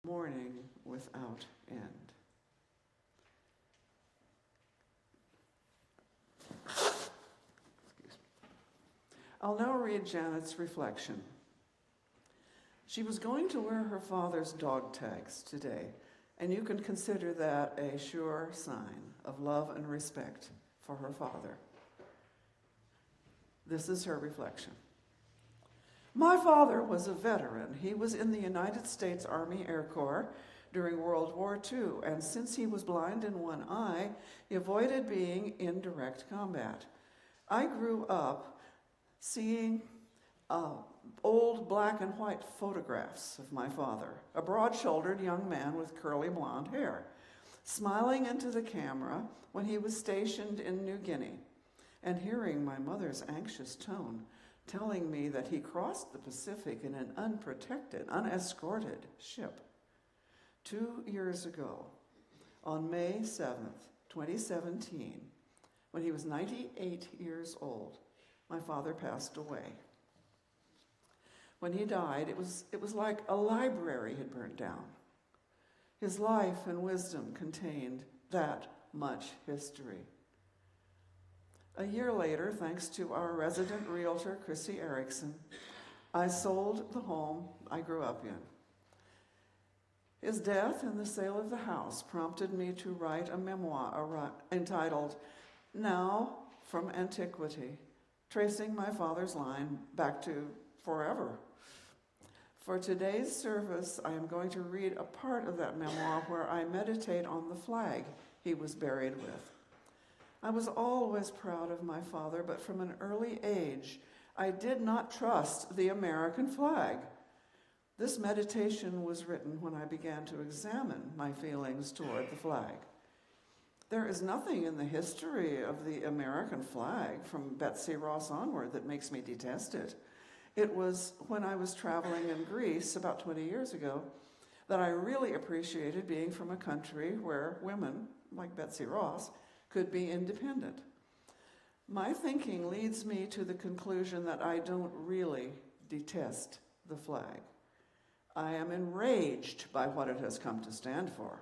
Morning without end. I'll now read Janet's reflection. She was going to wear her father's dog tags today, and you can consider that a sure sign of love and respect for her father. This is her reflection. My father was a veteran. He was in the United States Army Air Corps during World War II, and since he was blind in one eye, he avoided being in direct combat. I grew up seeing old black and white photographs of my father, a broad-shouldered young man with curly blonde hair, smiling into the camera when he was stationed in New Guinea, and hearing my mother's anxious tone telling me that he crossed the Pacific in an unprotected, unescorted ship. 2 years ago, on May 7th, 2017, when he was 98 years old, my father passed away. When he died, it was like a library had burnt down. His life and wisdom contained that much history. A year later, thanks to our resident realtor, Chrissy Erickson, I sold the home I grew up in. His death and the sale of the house prompted me to write a memoir entitled, Now from Antiquity, tracing my father's line back to forever. For today's service, I am going to read a part of that memoir where I meditate on the flag he was buried with. I was always proud of my father, but from an early age, I did not trust the American flag. This meditation was written when I began to examine my feelings toward the flag. There is nothing in the history of the American flag from Betsy Ross onward that makes me detest it. It was when I was traveling in Greece about 20 years ago that I really appreciated being from a country where women, like Betsy Ross, could be independent. My thinking leads me to the conclusion that I don't really detest the flag. I am enraged by what it has come to stand for.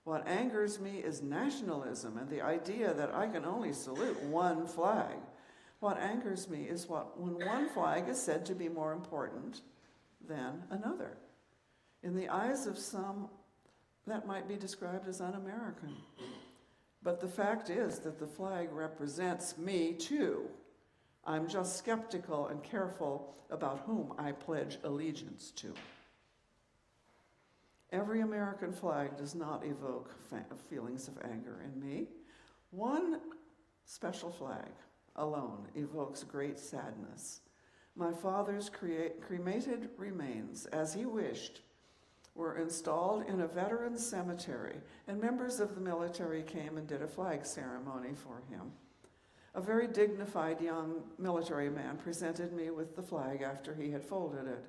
What angers me is nationalism and the idea that I can only salute one flag. What angers me is when one flag is said to be more important than another. In the eyes of some, that might be described as un-American. But the fact is that the flag represents me too. I'm just skeptical and careful about whom I pledge allegiance to. Every American flag does not evoke feelings of anger in me. One special flag alone evokes great sadness. My father's cremated remains, as he wished, were installed in a veterans cemetery, and members of the military came and did a flag ceremony for him. A very dignified young military man presented me with the flag after he had folded it.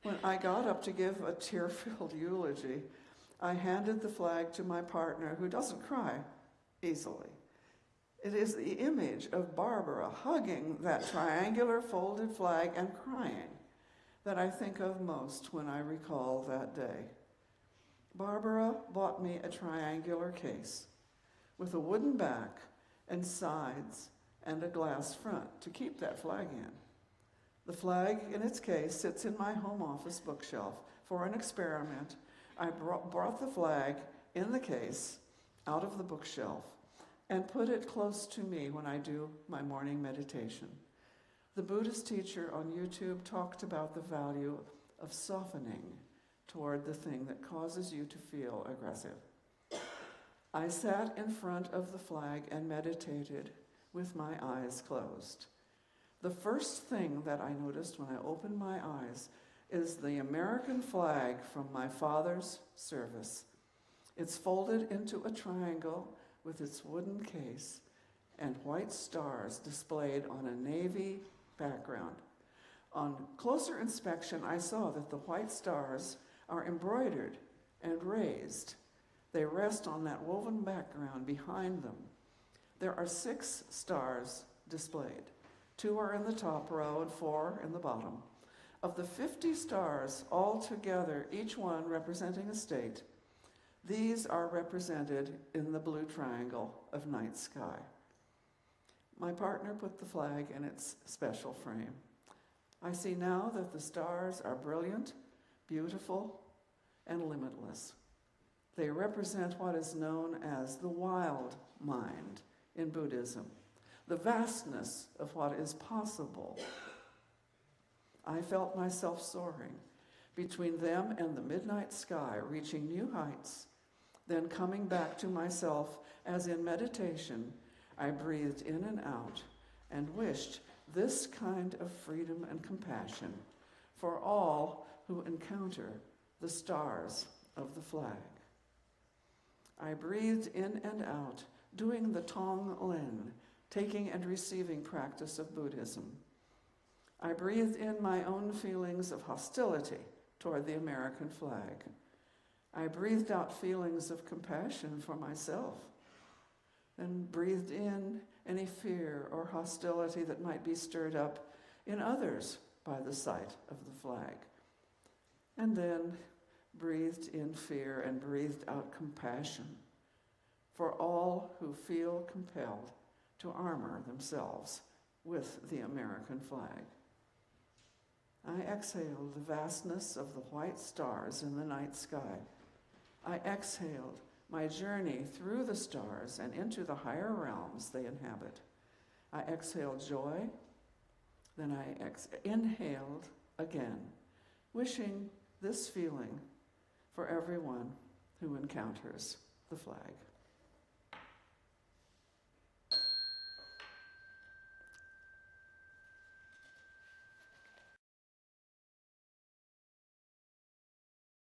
When I got up to give a tear-filled eulogy, I handed the flag to my partner, who doesn't cry easily. It is the image of Barbara hugging that triangular folded flag and crying that I think of most when I recall that day. Barbara bought me a triangular case with a wooden back and sides and a glass front to keep that flag in. The flag in its case sits in my home office bookshelf. For an experiment, I brought the flag in the case out of the bookshelf and put it close to me when I do my morning meditation. The Buddhist teacher on YouTube talked about the value of softening toward the thing that causes you to feel aggressive. I sat in front of the flag and meditated with my eyes closed. The first thing that I noticed when I opened my eyes is the American flag from my father's service. It's folded into a triangle with its wooden case and white stars displayed on a navy background. On closer inspection, I saw that the white stars are embroidered and raised. They rest on that woven background behind them. There are 6 stars displayed. 2 are in the top row and 4 in the bottom. Of the 50 stars all together, each one representing a state, these are represented in the blue triangle of night sky. My partner put the flag in its special frame. I see now that the stars are brilliant, beautiful, and limitless. They represent what is known as the wild mind in Buddhism, the vastness of what is possible. I felt myself soaring between them and the midnight sky, reaching new heights, then coming back to myself as in meditation, I breathed in and out and wished this kind of freedom and compassion for all who encounter the stars of the flag. I breathed in and out, doing the Tong Len, taking and receiving practice of Buddhism. I breathed in my own feelings of hostility toward the American flag. I breathed out feelings of compassion for myself, and breathed in any fear or hostility that might be stirred up in others by the sight of the flag. And then breathed in fear and breathed out compassion for all who feel compelled to armor themselves with the American flag. I exhaled the vastness of the white stars in the night sky. I exhaled my journey through the stars and into the higher realms they inhabit. I exhaled joy, then I inhaled again, wishing this feeling for everyone who encounters the flag.